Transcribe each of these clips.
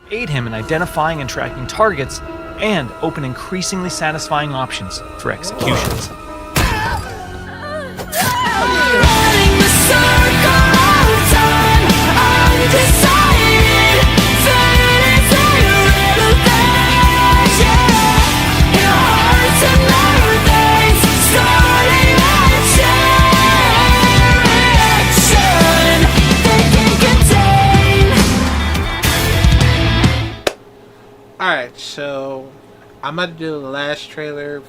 aid him in identifying and tracking targets, and open increasingly satisfying options for executions. Running the circle of time, undecided, fading through revelation. Your heart's another things, starting a chain reaction. They can contain. Alright, so I'm gonna do the last trailer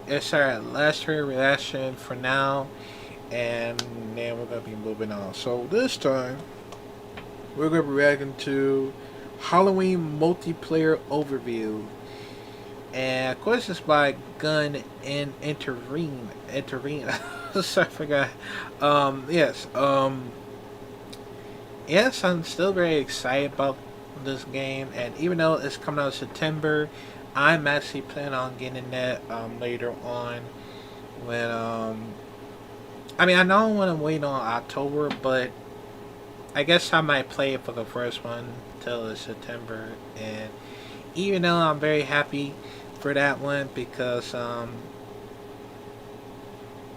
last trailer reaction for now, and then we're gonna be moving on. So this time we're gonna be reacting to Halloween multiplayer overview, and of course it's by Gun and Intervene. Sorry, I forgot. Yes, I'm still very excited about this game, and even though it's coming out in September, I'm actually planning on getting that later on when I mean, I know I want to wait on October, but I guess I might play it for the first one till it's September. And even though I'm very happy for that one, because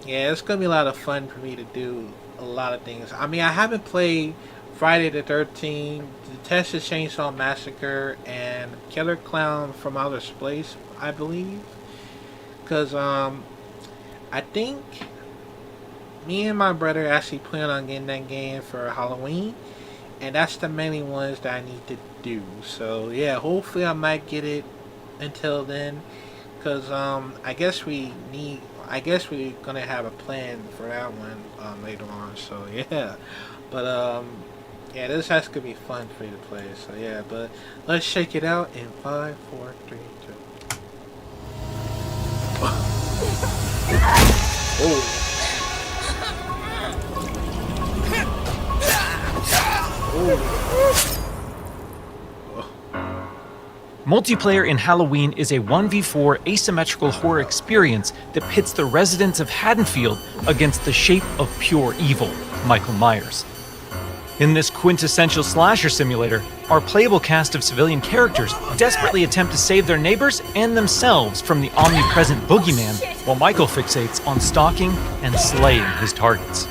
yeah, it's gonna be a lot of fun for me to do a lot of things. I mean, I haven't played Friday the 13th, the Texas Chainsaw Massacre, and Killer Clown from Outer Space, I believe. Because I think me and my brother actually plan on getting that game for Halloween, and that's the main ones that I need to do. So yeah, hopefully I might get it until then, because I guess we're gonna have a plan for that one later on. So yeah, but yeah, this has to be fun for you to play. So yeah, but let's shake it out in 5, 4, 3, 2. Oh. Multiplayer in Halloween is a 1v4 asymmetrical horror experience that pits the residents of Haddonfield against the shape of pure evil, Michael Myers. In this quintessential slasher simulator, our playable cast of civilian characters desperately attempt to save their neighbors and themselves from the omnipresent boogeyman, while Michael fixates on stalking and slaying his targets.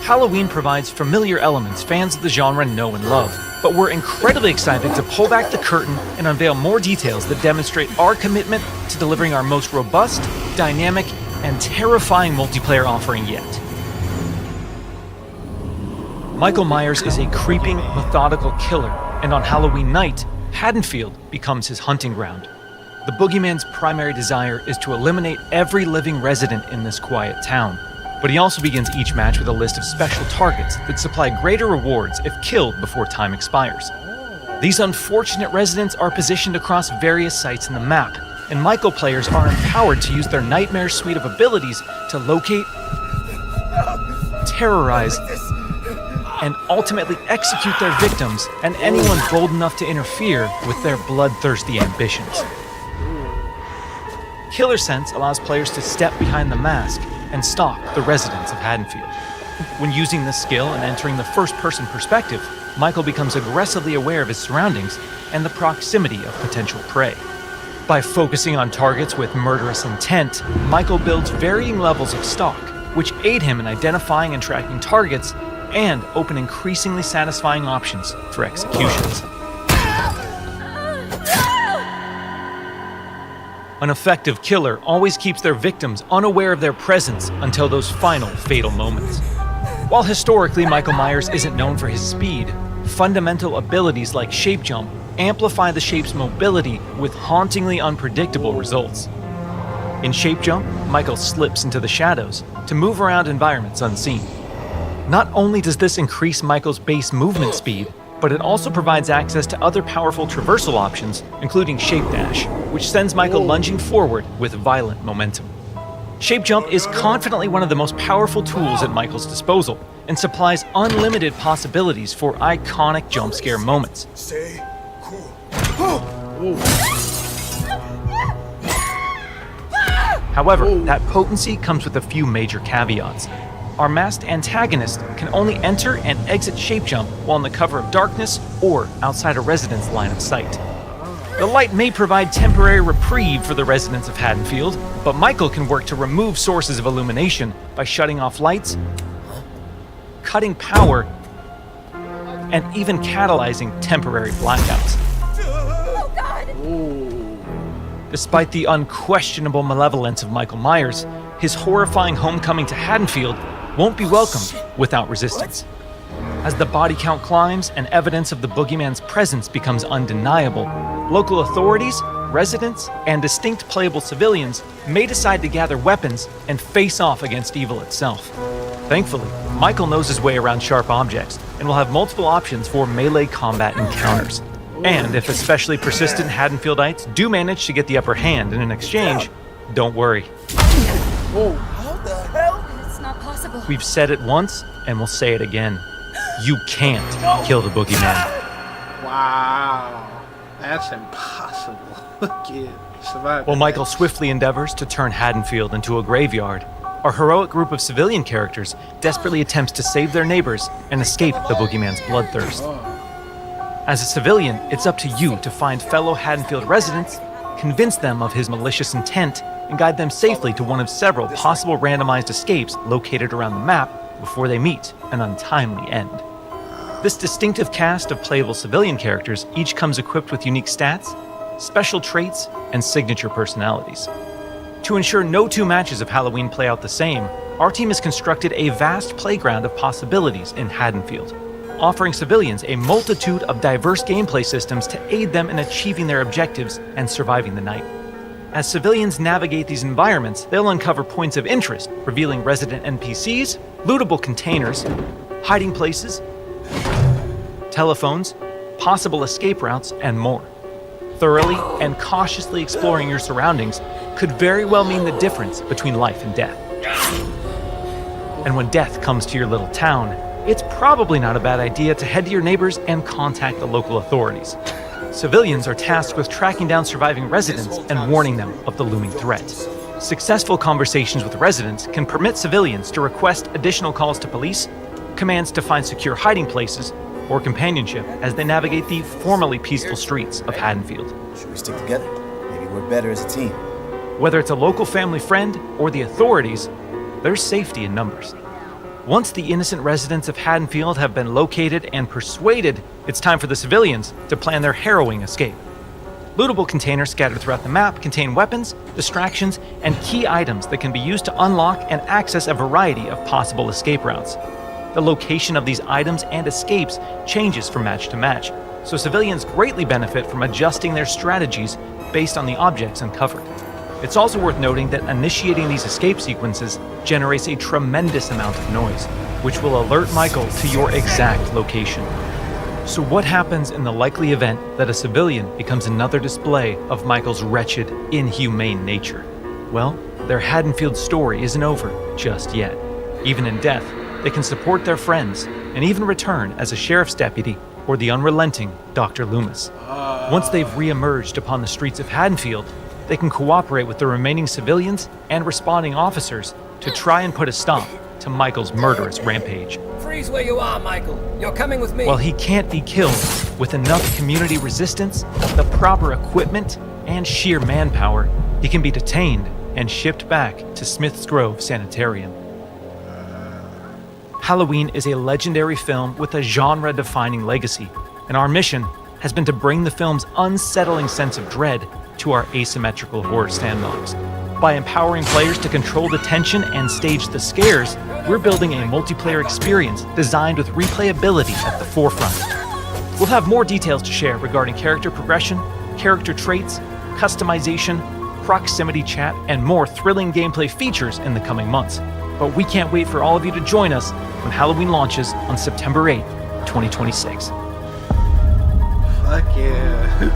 Halloween provides familiar elements fans of the genre know and love, but we're incredibly excited to pull back the curtain and unveil more details that demonstrate our commitment to delivering our most robust, dynamic, and terrifying multiplayer offering yet. Michael Myers is a creeping, methodical killer, and on Halloween night, Haddonfield becomes his hunting ground. The boogeyman's primary desire is to eliminate every living resident in this quiet town, but he also begins each match with a list of special targets that supply greater rewards if killed before time expires. These unfortunate residents are positioned across various sites in the map, and Michael players are empowered to use their nightmare suite of abilities to locate, terrorize, and ultimately execute their victims and anyone bold enough to interfere with their bloodthirsty ambitions. Killer Sense allows players to step behind the mask and stalk the residents of Haddonfield. When using this skill and entering the first-person perspective, Michael becomes aggressively aware of his surroundings and the proximity of potential prey. By focusing on targets with murderous intent, Michael builds varying levels of stalk, which aid him in identifying and tracking targets and open increasingly satisfying options for executions. An effective killer always keeps their victims unaware of their presence until those final fatal moments. While historically Michael Myers isn't known for his speed, fundamental abilities like shape jump amplify the shape's mobility with hauntingly unpredictable results. In shape jump, Michael slips into the shadows to move around environments unseen. Not only does this increase Michael's base movement speed, but it also provides access to other powerful traversal options, including Shape Dash, which sends Michael lunging forward with violent momentum. Shape Jump is confidently one of the most powerful tools at Michael's disposal, and supplies unlimited possibilities for iconic jump scare moments. Stay cool. However, that potency comes with a few major caveats. our masked antagonist can only enter and exit Shape Jump while in the cover of darkness or outside a resident's line of sight. The light may provide temporary reprieve for the residents of Haddonfield, but Michael can work to remove sources of illumination by shutting off lights, cutting power, and even catalyzing temporary blackouts. Oh God! Ooh. Despite the unquestionable malevolence of Michael Myers, his horrifying homecoming to Haddonfield won't be welcomed without resistance. As the body count climbs and evidence of the boogeyman's presence becomes undeniable, local authorities, residents, and distinct playable civilians may decide to gather weapons and face off against evil itself. Thankfully, Michael knows his way around sharp objects and will have multiple options for melee combat encounters. And if especially persistent Haddonfieldites do manage to get the upper hand in an exchange, don't worry. It's not possible. We've said it once and we'll say it again. You can't kill the boogeyman. Wow. That's impossible. Kid, survive. While Michael swiftly endeavors to turn Haddonfield into a graveyard, our heroic group of civilian characters desperately attempts to save their neighbors and escape the boogeyman's bloodthirst. As a civilian, it's up to you to find fellow Haddonfield residents, convince them of his malicious intent, and guide them safely to one of several possible randomized escapes located around the map before they meet an untimely end. This distinctive cast of playable civilian characters each comes equipped with unique stats, special traits, and signature personalities. To ensure no two matches of Halloween play out the same, our team has constructed a vast playground of possibilities in Haddonfield, offering civilians a multitude of diverse gameplay systems to aid them in achieving their objectives and surviving the night. As civilians navigate these environments, they'll uncover points of interest, revealing resident NPCs, lootable containers, hiding places, telephones, possible escape routes, and more. Thoroughly and cautiously exploring your surroundings could very well mean the difference between life and death. And when death comes to your little town, it's probably not a bad idea to head to your neighbors and contact the local authorities. Civilians are tasked with tracking down surviving residents and warning them of the looming threat. Successful conversations with residents can permit civilians to request additional calls to police, commands to find secure hiding places, or companionship as they navigate the formerly peaceful streets of Haddonfield. Should we stick together? Maybe we're better as a team. Whether it's a local family friend or the authorities, there's safety in numbers. Once the innocent residents of Haddonfield have been located and persuaded, it's time for the civilians to plan their harrowing escape. Lootable containers scattered throughout the map contain weapons, distractions, and key items that can be used to unlock and access a variety of possible escape routes. The location of these items and escapes changes from match to match, so civilians greatly benefit from adjusting their strategies based on the objects uncovered. It's also worth noting that initiating these escape sequences generates a tremendous amount of noise, which will alert Michael to your exact location. So what happens in the likely event that a civilian becomes another display of Michael's wretched, inhumane nature? Well, their Haddonfield story isn't over just yet. Even in death, they can support their friends and even return as a sheriff's deputy or the unrelenting Dr. Loomis. Once they've re-emerged upon the streets of Haddonfield, they can cooperate with the remaining civilians and responding officers to try and put a stop to Michael's murderous rampage. Freeze where you are, Michael. You're coming with me. While he can't be killed, with enough community resistance, the proper equipment, and sheer manpower, he can be detained and shipped back to Smith's Grove Sanitarium. Halloween is a legendary film with a genre-defining legacy, and our mission has been to bring the film's unsettling sense of dread to our asymmetrical horror sandbox. By empowering players to control the tension and stage the scares, we're building a multiplayer experience designed with replayability at the forefront. We'll have more details to share regarding character progression, character traits, customization, proximity chat, and more thrilling gameplay features in the coming months. But we can't wait for all of you to join us when Halloween launches on September 8th, 2026. Fuck yeah.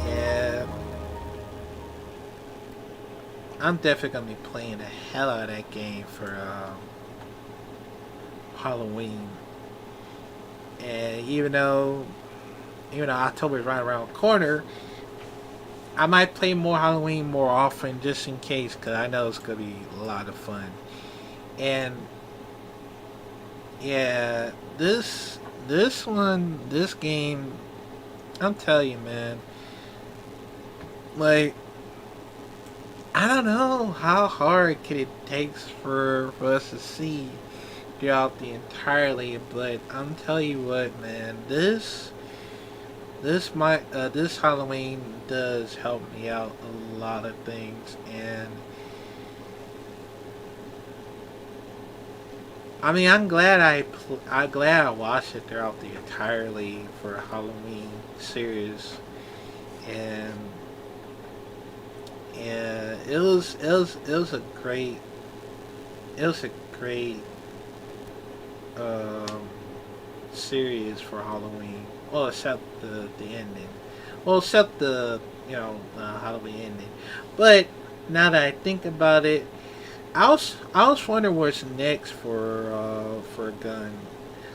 Yeah. I'm definitely gonna be playing the hell out of that game for Halloween. And even though October is right around the corner, I might play more Halloween more often just in case, because I know it's gonna be a lot of fun. And yeah, this game, I'm telling you, man. Like, I don't know how hard could it takes for us to see throughout the entirely, but I'm telling you what, man, this Halloween does help me out a lot of things. And I mean, I'm glad I watched it throughout the entirely for Halloween series. And yeah, it was a great series for Halloween. Well, except the ending. Well, except the Halloween ending. But now that I think about it, I was wondering what's next for Gunn,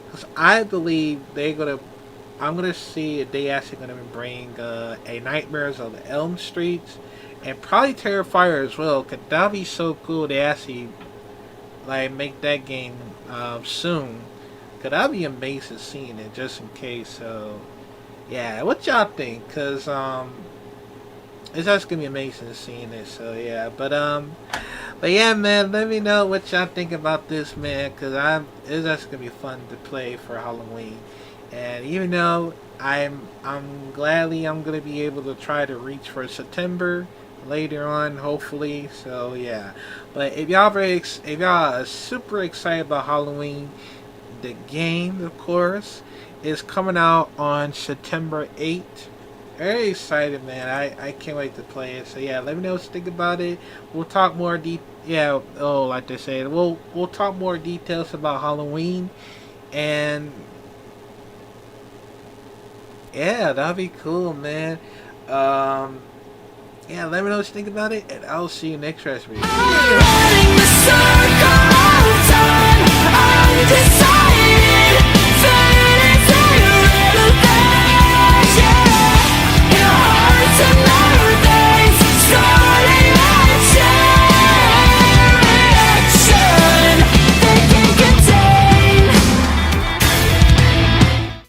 because I believe I'm gonna see if they actually gonna bring a Nightmares on the Elm Streets, and probably Terrifier as well. Cause that'd be so cool. They actually like make that game soon. Cause that'd be amazing seeing it just in case. So yeah, what y'all think? Cause it's just gonna be amazing seeing it. So yeah, but yeah, man, let me know what y'all think about this, man. Cause it's just gonna be fun to play for Halloween. And even though I'm gonna be able to try to reach for September later on, hopefully. So yeah, but if y'all are super excited about Halloween, the game, of course, is coming out on September 8th. Very excited, man. I can't wait to play it. So yeah, let me know what you think about it. We'll talk more like they said, we'll talk more details about Halloween. And yeah, that'll be cool, man. Yeah, let me know what you think about it, and I'll see you next recipe. Running the circle of time, undecided.